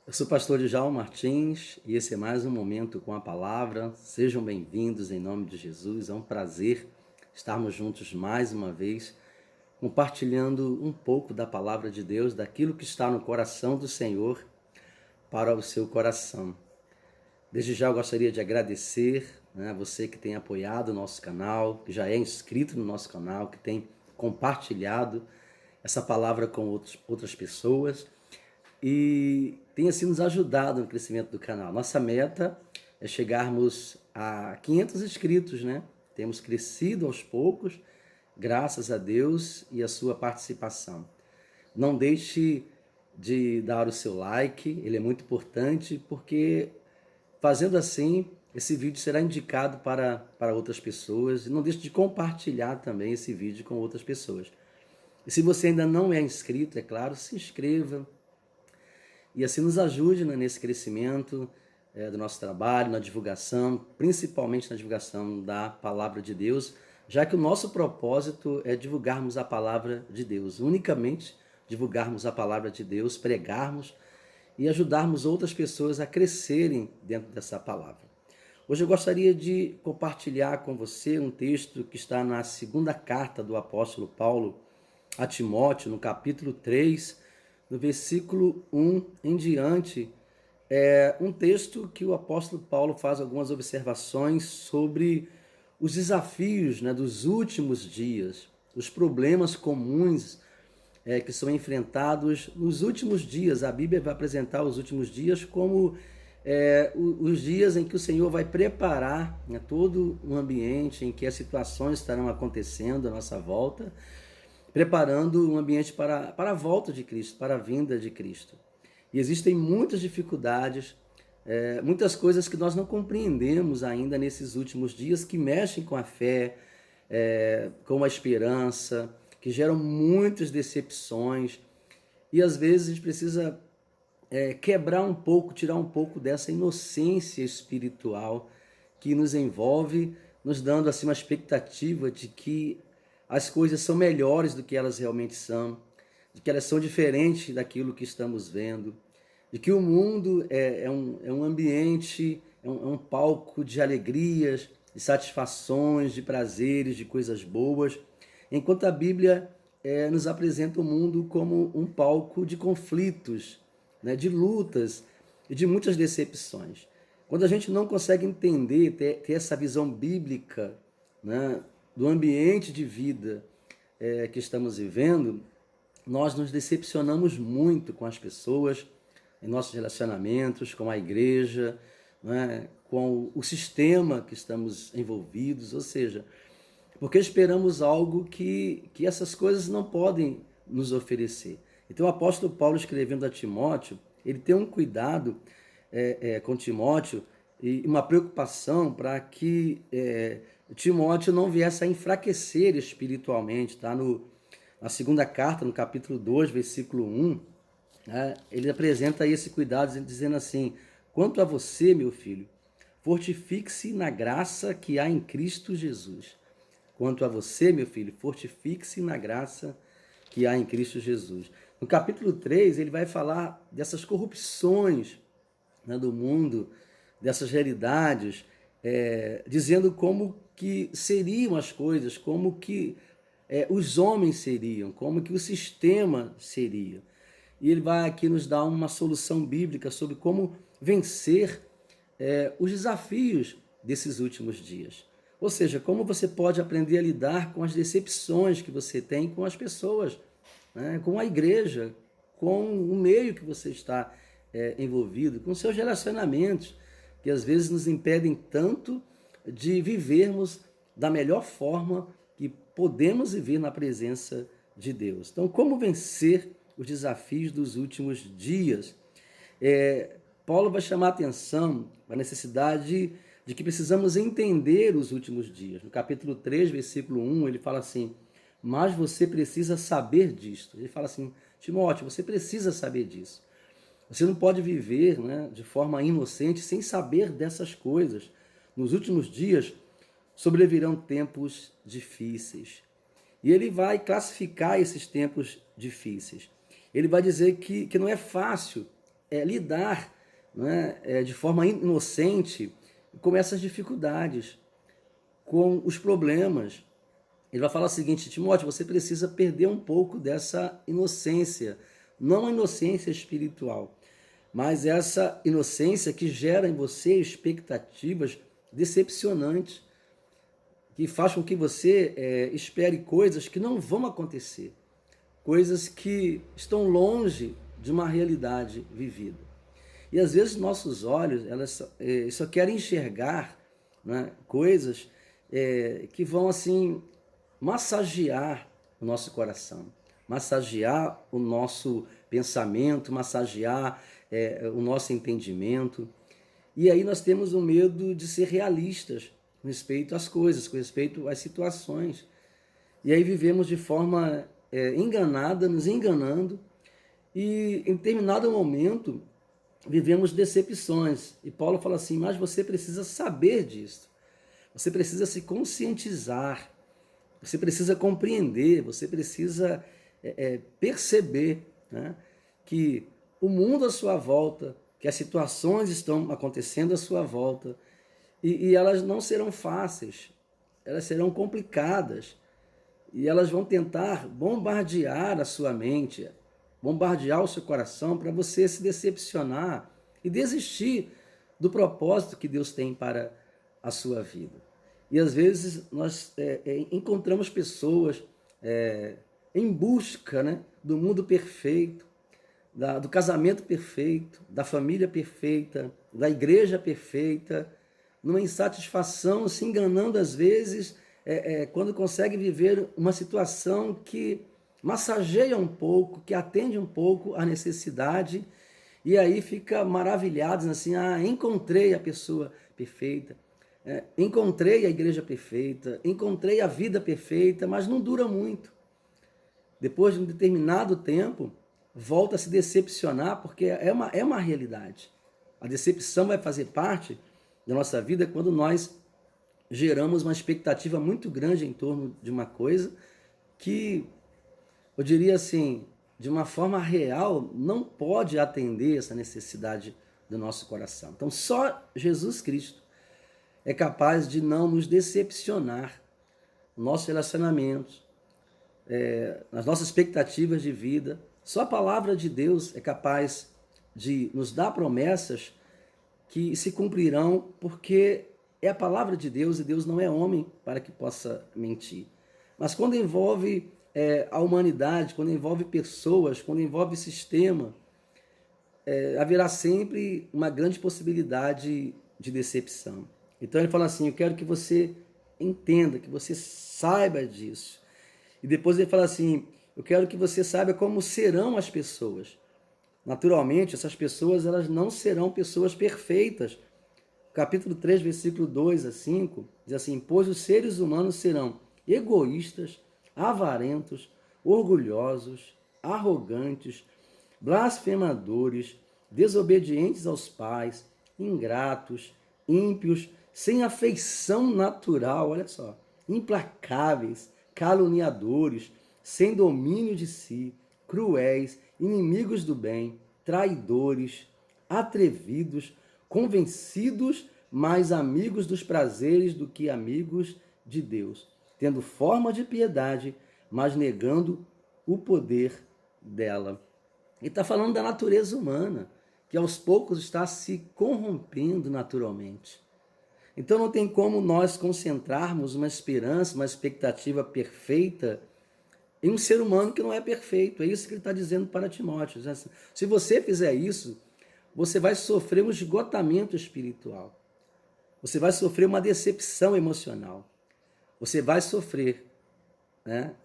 Eu sou o pastor Djalma Martins e esse é mais um Momento com a Palavra. Sejam bem-vindos em nome de Jesus. É um prazer estarmos juntos mais uma vez, compartilhando um pouco da Palavra de Deus, daquilo que está no coração do Senhor para o seu coração. Desde já eu gostaria de agradecer, você que tem apoiado o nosso canal, que já é inscrito no nosso canal, que tem compartilhado essa palavra com outras pessoas e tem assim nos ajudado no crescimento do canal. Nossa meta é chegarmos a 500 inscritos, né? Temos crescido aos poucos, graças a Deus e a sua participação. Não deixe de dar o seu like, ele é muito importante, porque fazendo assim, esse vídeo será indicado para outras pessoas. E não deixe de compartilhar também esse vídeo com outras pessoas. E se você ainda não é inscrito, é claro, se inscreva, e assim nos ajude, né, nesse crescimento do nosso trabalho, na divulgação, principalmente na divulgação da Palavra de Deus, já que o nosso propósito é divulgarmos a Palavra de Deus, unicamente divulgarmos a Palavra de Deus, pregarmos e ajudarmos outras pessoas a crescerem dentro dessa palavra. Hoje eu gostaria de compartilhar com você um texto que está na segunda carta do apóstolo Paulo a Timóteo, no capítulo 3, no versículo 1 em diante. É um texto que o apóstolo Paulo faz algumas observações sobre os desafios, né, dos últimos dias, os problemas comuns que são enfrentados nos últimos dias. A Bíblia vai apresentar os últimos dias como os dias em que o Senhor vai preparar, né, todo um ambiente em que as situações estarão acontecendo à nossa volta, preparando um ambiente para a volta de Cristo, para a vinda de Cristo. E existem muitas dificuldades, muitas coisas que nós não compreendemos ainda nesses últimos dias, que mexem com a fé, com a esperança, que geram muitas decepções. E às vezes a gente precisa quebrar um pouco, tirar um pouco dessa inocência espiritual que nos envolve, nos dando assim uma expectativa de que as coisas são melhores do que elas realmente são, de que elas são diferentes daquilo que estamos vendo, de que o mundo é um ambiente, é um palco de alegrias, de satisfações, de prazeres, de coisas boas, enquanto a Bíblia nos apresenta o mundo como um palco de conflitos, né, de lutas e de muitas decepções. Quando a gente não consegue entender, ter essa visão bíblica, né, do ambiente de vida que estamos vivendo, nós nos decepcionamos muito com as pessoas, em nossos relacionamentos, com a igreja, né, com o sistema que estamos envolvidos, ou seja, porque esperamos algo que essas coisas não podem nos oferecer. Então o apóstolo Paulo, escrevendo a Timóteo, ele tem um cuidado com Timóteo e uma preocupação para que Timóteo não viesse a enfraquecer espiritualmente. Tá? Na segunda carta, no capítulo 2, versículo 1, ele apresenta esse cuidado dizendo assim: quanto a você, meu filho, fortifique-se na graça que há em Cristo Jesus. Quanto a você, meu filho, fortifique-se na graça que há em Cristo Jesus. No capítulo 3, ele vai falar dessas corrupções, né, do mundo, dessas realidades, dizendo como que seriam as coisas, como que os homens seriam, como que o sistema seria. E ele vai aqui nos dar uma solução bíblica sobre como vencer os desafios desses últimos dias. Ou seja, como você pode aprender a lidar com as decepções que você tem com as pessoas, né, com a igreja, com o meio que você está envolvido, com seus relacionamentos, que às vezes nos impedem tanto de vivermos da melhor forma que podemos viver na presença de Deus. Então, como vencer os desafios dos últimos dias? Paulo vai chamar a atenção para a necessidade de que precisamos entender os últimos dias. No capítulo 3, versículo 1, ele fala assim: mas você precisa saber disto. Ele fala assim: Timóteo, você precisa saber disso. Você não pode viver, né, de forma inocente sem saber dessas coisas. Nos últimos dias sobrevirão tempos difíceis. E ele vai classificar esses tempos difíceis. Ele vai dizer que não é fácil lidar, de forma inocente com essas dificuldades, com os problemas. Ele vai falar o seguinte: Timóteo, você precisa perder um pouco dessa inocência, não a inocência espiritual, mas essa inocência que gera em você expectativas decepcionantes, que faz com que você espere coisas que não vão acontecer, coisas que estão longe de uma realidade vivida. E às vezes nossos olhos só querem enxergar, coisas que vão assim massagear o nosso coração, massagear o nosso pensamento, massagear o nosso entendimento. E aí nós temos o medo de ser realistas com respeito às coisas, com respeito às situações. E aí vivemos de forma enganada, nos enganando, e em determinado momento vivemos decepções. E Paulo fala assim: mas você precisa saber disso, você precisa se conscientizar, você precisa compreender, você precisa perceber, que o mundo à sua volta, que as situações estão acontecendo à sua volta, e elas não serão fáceis, elas serão complicadas, e elas vão tentar bombardear a sua mente, bombardear o seu coração para você se decepcionar e desistir do propósito que Deus tem para a sua vida. E às vezes nós encontramos pessoas em busca, do mundo perfeito, do casamento perfeito, da família perfeita, da igreja perfeita, numa insatisfação, se enganando às vezes, quando consegue viver uma situação que massageia um pouco, que atende um pouco à necessidade, e aí fica maravilhados assim: encontrei a pessoa perfeita, encontrei a igreja perfeita, encontrei a vida perfeita, mas não dura muito. Depois de um determinado tempo, volta a se decepcionar, porque é uma realidade. A decepção vai fazer parte da nossa vida quando nós geramos uma expectativa muito grande em torno de uma coisa que, eu diria assim, de uma forma real, não pode atender essa necessidade do nosso coração. Então, só Jesus Cristo é capaz de não nos decepcionar nos nossos relacionamentos, nas nossas expectativas de vida. Só a palavra de Deus é capaz de nos dar promessas que se cumprirão, porque é a palavra de Deus e Deus não é homem para que possa mentir. Mas quando envolve a humanidade, quando envolve pessoas, quando envolve sistema, haverá sempre uma grande possibilidade de decepção. Então ele fala assim: eu quero que você entenda, que você saiba disso. E depois ele fala assim: eu quero que você saiba como serão as pessoas. Naturalmente, essas pessoas elas não serão pessoas perfeitas. Capítulo 3, versículo 2 a 5, diz assim: pois os seres humanos serão egoístas, avarentos, orgulhosos, arrogantes, blasfemadores, desobedientes aos pais, ingratos, ímpios, sem afeição natural, olha só, implacáveis, caluniadores, sem domínio de si, cruéis, inimigos do bem, traidores, atrevidos, convencidos, mais amigos dos prazeres do que amigos de Deus, tendo forma de piedade, mas negando o poder dela. Ele está falando da natureza humana, que aos poucos está se corrompendo naturalmente. Então não tem como nós concentrarmos uma esperança, uma expectativa perfeita em um ser humano que não é perfeito. É isso que ele está dizendo para Timóteo. Se você fizer isso, você vai sofrer um esgotamento espiritual. Você vai sofrer uma decepção emocional. Você vai sofrer,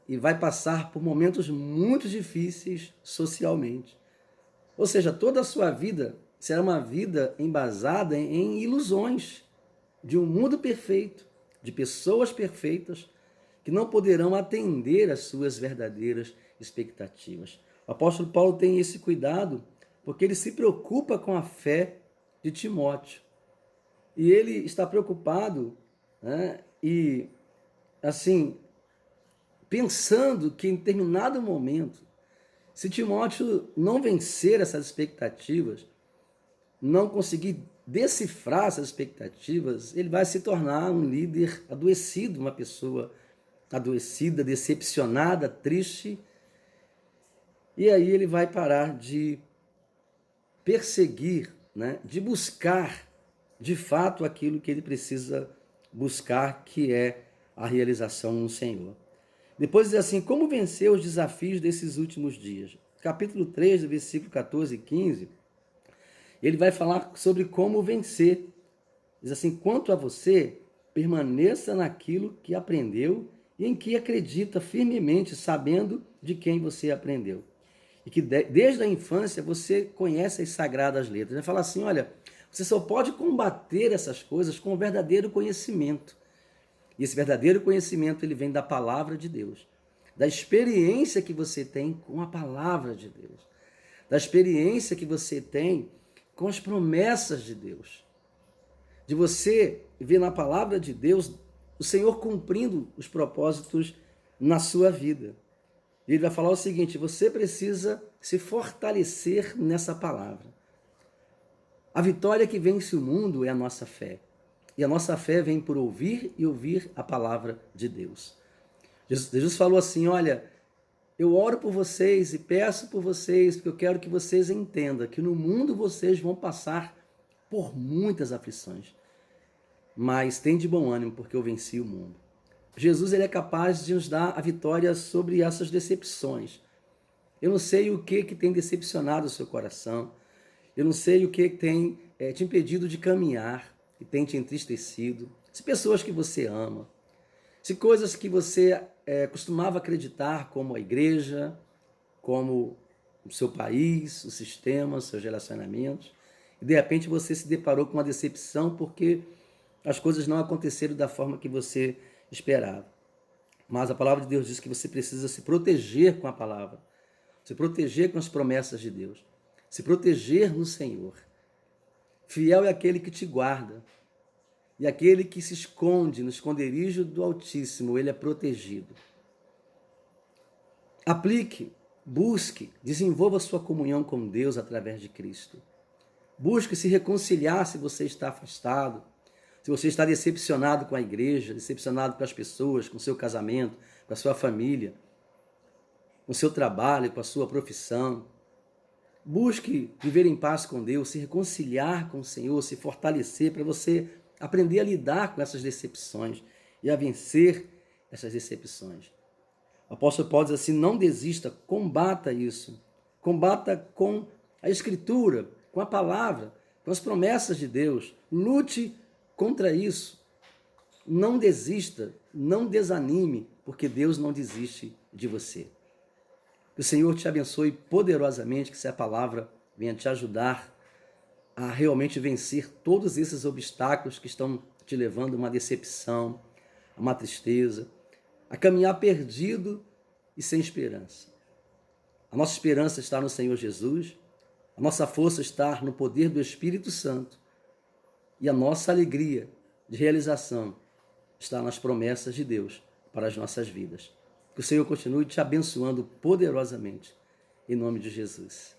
e vai passar por momentos muito difíceis socialmente. Ou seja, toda a sua vida será uma vida embasada em ilusões de um mundo perfeito, de pessoas perfeitas que não poderão atender às suas verdadeiras expectativas. O apóstolo Paulo tem esse cuidado porque ele se preocupa com a fé de Timóteo. E ele está preocupado, e assim, pensando que em determinado momento, se Timóteo não vencer essas expectativas, não conseguir decifrar essas expectativas, ele vai se tornar um líder adoecido, uma pessoa adoecida, decepcionada, triste, e aí ele vai parar de perseguir, né, de buscar de fato aquilo que ele precisa buscar, que é a realização no Senhor. Depois diz assim: como vencer os desafios desses últimos dias? Capítulo 3, do versículo 14 e 15, ele vai falar sobre como vencer. Diz assim: quanto a você, permaneça naquilo que aprendeu e em que acredita firmemente, sabendo de quem você aprendeu. E que desde a infância você conhece as sagradas letras. Ele fala assim: olha, você só pode combater essas coisas com o verdadeiro conhecimento. E esse verdadeiro conhecimento, ele vem da palavra de Deus, da experiência que você tem com a palavra de Deus, da experiência que você tem com as promessas de Deus, de você ver na palavra de Deus o Senhor cumprindo os propósitos na sua vida. E ele vai falar o seguinte: você precisa se fortalecer nessa palavra. A vitória que vence o mundo é a nossa fé. E a nossa fé vem por ouvir e ouvir a palavra de Deus. Jesus falou assim: olha, eu oro por vocês e peço por vocês, porque eu quero que vocês entendam que no mundo vocês vão passar por muitas aflições. Mas tem de bom ânimo, porque eu venci o mundo. Jesus, ele é capaz de nos dar a vitória sobre essas decepções. Eu não sei o que tem decepcionado o seu coração. Eu não sei o que tem te impedido de caminhar, que tem te entristecido. Se pessoas que você ama, se coisas que você costumava acreditar, como a igreja, como o seu país, o sistema, os seus relacionamentos, e de repente você se deparou com uma decepção porque as coisas não aconteceram da forma que você esperava. Mas a palavra de Deus diz que você precisa se proteger com a palavra, se proteger com as promessas de Deus, se proteger no Senhor. Fiel é aquele que te guarda, e aquele que se esconde no esconderijo do Altíssimo, ele é protegido. Aplique, busque, desenvolva sua comunhão com Deus através de Cristo. Busque se reconciliar se você está afastado, se você está decepcionado com a igreja, decepcionado com as pessoas, com o seu casamento, com a sua família, com o seu trabalho, com a sua profissão. Busque viver em paz com Deus, se reconciliar com o Senhor, se fortalecer para você aprender a lidar com essas decepções e a vencer essas decepções. O apóstolo Paulo diz assim: não desista, combata isso. Combata com a Escritura, com a palavra, com as promessas de Deus. Lute contra isso. Não desista, não desanime, porque Deus não desiste de você. Que o Senhor te abençoe poderosamente, que essa palavra venha te ajudar a realmente vencer todos esses obstáculos que estão te levando a uma decepção, a uma tristeza, a caminhar perdido e sem esperança. A nossa esperança está no Senhor Jesus, a nossa força está no poder do Espírito Santo e a nossa alegria de realização está nas promessas de Deus para as nossas vidas. Que o Senhor continue te abençoando poderosamente, em nome de Jesus.